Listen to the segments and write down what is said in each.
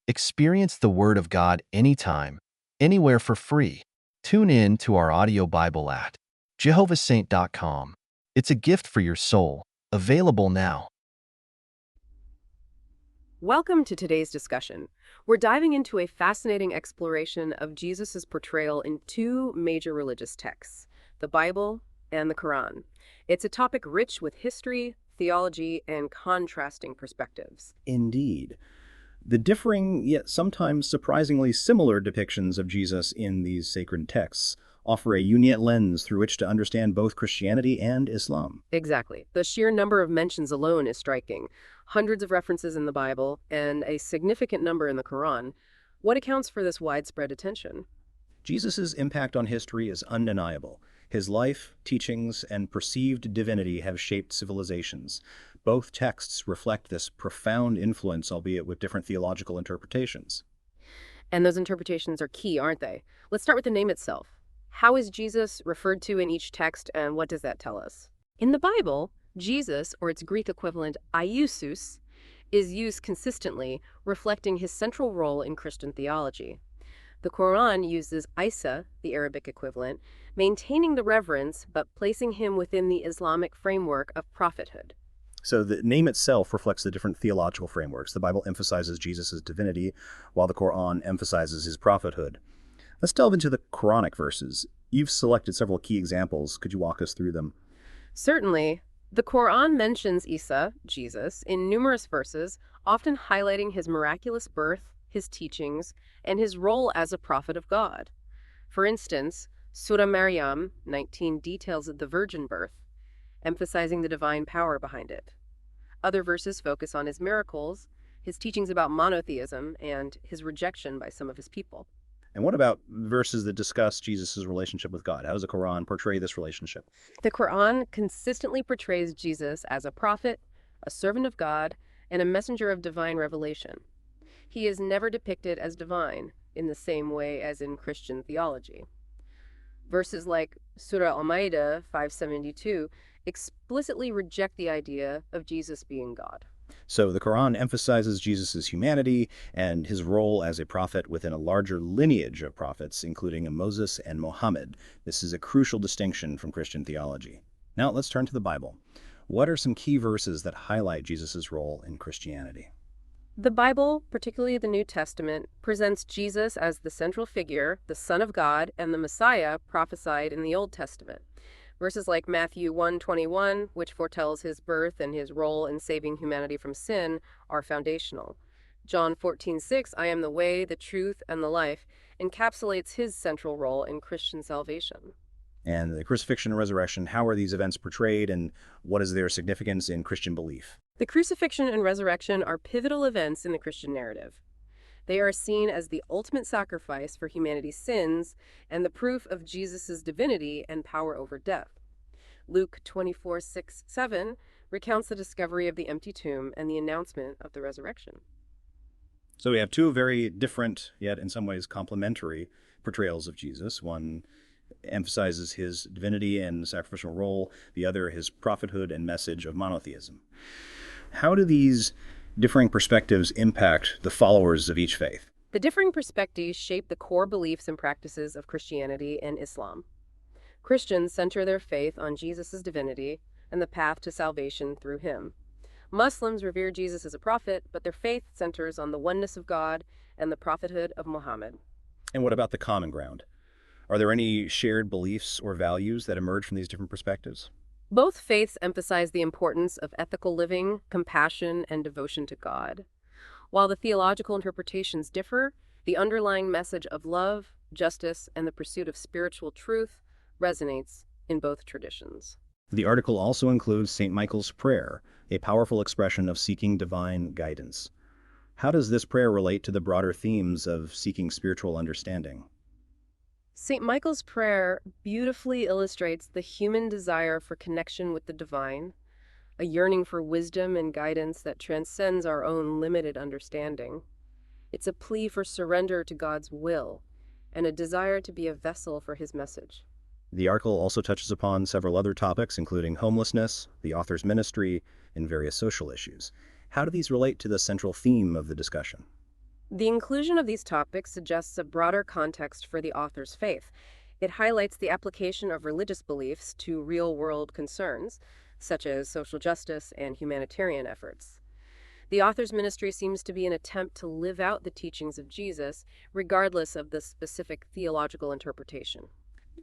Experience the Word of God anytime, anywhere for free. Tune in to our audio Bible at jehovahsaint.com. It's a gift for your soul, available now. Welcome to today's discussion. We're diving into a fascinating exploration of Jesus' portrayal in two major religious texts, the Bible and the Quran. It's a topic rich with history, theology, and contrasting perspectives. Indeed. The differing, yet sometimes surprisingly similar depictions of Jesus in these sacred texts offer a unique lens through which to understand both Christianity and Islam. Exactly. The sheer number of mentions alone is striking. Hundreds of references in the Bible and a significant number in the Quran. What accounts for this widespread attention? Jesus' impact on history is undeniable. His life, teachings, and perceived divinity have shaped civilizations. Both texts reflect this profound influence, albeit with different theological interpretations. And those interpretations are key, aren't they? Let's start with the name itself. How is Jesus referred to in each text, and what does that tell us? In the Bible, Jesus, or its Greek equivalent, Iesous, is used consistently, reflecting his central role in Christian theology. The Quran uses Isa, the Arabic equivalent, maintaining the reverence but placing him within the Islamic framework of prophethood. So the name itself reflects the different theological frameworks. The Bible emphasizes Jesus' divinity, while the Quran emphasizes his prophethood. Let's delve into the Quranic verses. You've selected several key examples. Could you walk us through them? Certainly, the Quran mentions Isa, Jesus, in numerous verses, often highlighting his miraculous birth, his teachings, and his role as a prophet of God. For instance, Surah Maryam 19 details the virgin birth, emphasizing the divine power behind it. Other verses focus on his miracles, his teachings about monotheism, and his rejection by some of his people. And what about verses that discuss Jesus' relationship with God? How does the Quran portray this relationship? The Quran consistently portrays Jesus as a prophet, a servant of God, and a messenger of divine revelation. He is never depicted as divine in the same way as in Christian theology. Verses like Surah Al-Ma'idah 572 explicitly reject the idea of Jesus being God. So the Quran emphasizes Jesus' humanity and his role as a prophet within a larger lineage of prophets, including Moses and Muhammad. This is a crucial distinction from Christian theology. Now let's turn to the Bible. What are some key verses that highlight Jesus' role in Christianity? The Bible, particularly the New Testament, presents Jesus as the central figure, the Son of God, and the Messiah prophesied in the Old Testament. Verses like Matthew 1:21, which foretells his birth and his role in saving humanity from sin, are foundational. John 14:6, I am the way, the truth, and the life, encapsulates his central role in Christian salvation. And the crucifixion and resurrection, how are these events portrayed and what is their significance in Christian belief? The crucifixion and resurrection are pivotal events in the Christian narrative. They are seen as the ultimate sacrifice for humanity's sins and the proof of Jesus' divinity and power over death. Luke 24:6-7 recounts the discovery of the empty tomb and the announcement of the resurrection. So we have two very different, yet in some ways complementary portrayals of Jesus. One emphasizes his divinity and sacrificial role, the other his prophethood and message of monotheism. How do these differing perspectives impact the followers of each faith? The differing perspectives shape the core beliefs and practices of Christianity and Islam. Christians center their faith on Jesus' divinity and the path to salvation through him. Muslims revere Jesus as a prophet, but their faith centers on the oneness of God and the prophethood of Muhammad. And what about the common ground? Are there any shared beliefs or values that emerge from these different perspectives? Both faiths emphasize the importance of ethical living, compassion, and devotion to God. While the theological interpretations differ, the underlying message of love, justice, and the pursuit of spiritual truth resonates in both traditions. The article also includes St. Michael's Prayer, a powerful expression of seeking divine guidance. How does this prayer relate to the broader themes of seeking spiritual understanding? St. Michael's Prayer beautifully illustrates the human desire for connection with the divine, a yearning for wisdom and guidance that transcends our own limited understanding. It's a plea for surrender to God's will and a desire to be a vessel for his message. The article also touches upon several other topics, including homelessness, the author's ministry, and various social issues. How do these relate to the central theme of the discussion? The inclusion of these topics suggests a broader context for the author's faith. It highlights the application of religious beliefs to real-world concerns, such as social justice and humanitarian efforts. The author's ministry seems to be an attempt to live out the teachings of Jesus, regardless of the specific theological interpretation.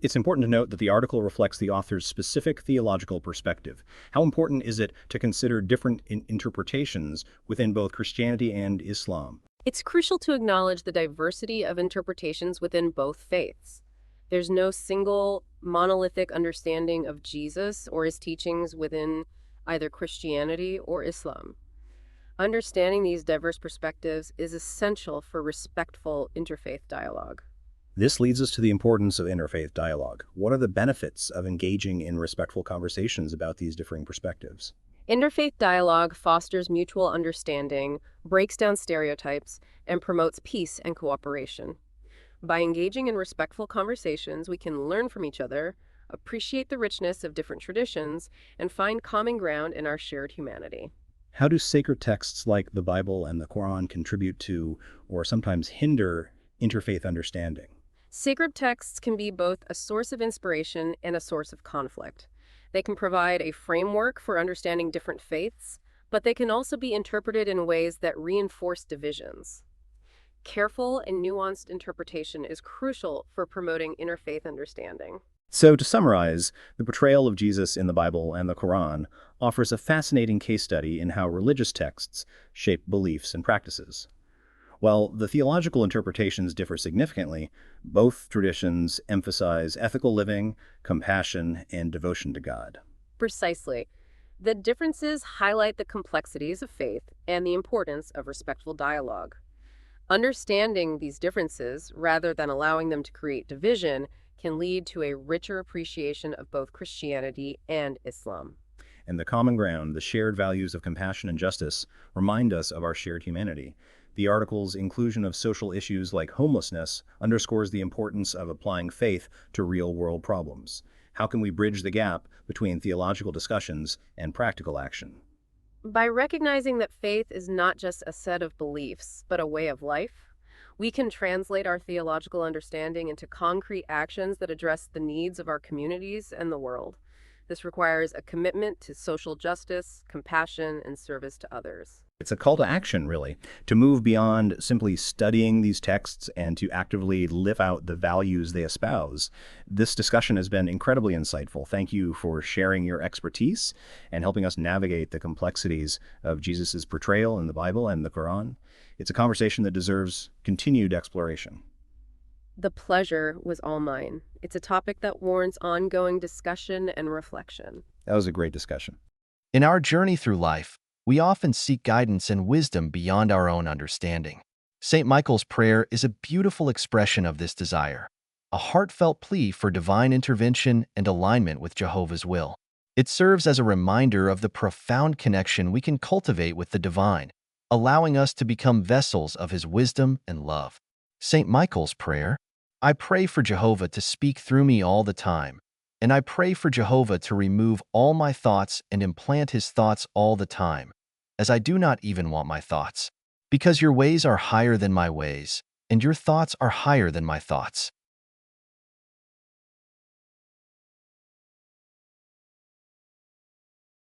It's important to note that the article reflects the author's specific theological perspective. How important is it to consider different interpretations within both Christianity and Islam? It's crucial to acknowledge the diversity of interpretations within both faiths. There's no single monolithic understanding of Jesus or his teachings within either Christianity or Islam. Understanding these diverse perspectives is essential for respectful interfaith dialogue. This leads us to the importance of interfaith dialogue. What are the benefits of engaging in respectful conversations about these differing perspectives? Interfaith dialogue fosters mutual understanding, breaks down stereotypes, and promotes peace and cooperation. By engaging in respectful conversations, we can learn from each other, appreciate the richness of different traditions, and find common ground in our shared humanity. How do sacred texts like the Bible and the Quran contribute to, or sometimes hinder, interfaith understanding? Sacred texts can be both a source of inspiration and a source of conflict. They can provide a framework for understanding different faiths, but they can also be interpreted in ways that reinforce divisions. Careful and nuanced interpretation is crucial for promoting interfaith understanding. So, to summarize, the portrayal of Jesus in the Bible and the Quran offers a fascinating case study in how religious texts shape beliefs and practices. While the theological interpretations differ significantly, both traditions emphasize ethical living, compassion, and devotion to God. Precisely. The differences highlight the complexities of faith and the importance of respectful dialogue. Understanding these differences, rather than allowing them to create division, can lead to a richer appreciation of both Christianity and Islam. And the common ground, the shared values of compassion and justice, remind us of our shared humanity. The article's inclusion of social issues like homelessness underscores the importance of applying faith to real-world problems. How can we bridge the gap between theological discussions and practical action? By recognizing that faith is not just a set of beliefs, but a way of life, we can translate our theological understanding into concrete actions that address the needs of our communities and the world. This requires a commitment to social justice, compassion, and service to others. It's a call to action, really, to move beyond simply studying these texts and to actively live out the values they espouse. This discussion has been incredibly insightful. Thank you for sharing your expertise and helping us navigate the complexities of Jesus' portrayal in the Bible and the Quran. It's a conversation that deserves continued exploration. The pleasure was all mine. It's a topic that warrants ongoing discussion and reflection. That was a great discussion. In our journey through life, we often seek guidance and wisdom beyond our own understanding. St. Michael's prayer is a beautiful expression of this desire, a heartfelt plea for divine intervention and alignment with Jehovah's will. It serves as a reminder of the profound connection we can cultivate with the divine, allowing us to become vessels of his wisdom and love. St. Michael's prayer: I pray for Jehovah to speak through me all the time, and I pray for Jehovah to remove all my thoughts and implant his thoughts all the time, as I do not even want my thoughts. Because your ways are higher than my ways, and your thoughts are higher than my thoughts.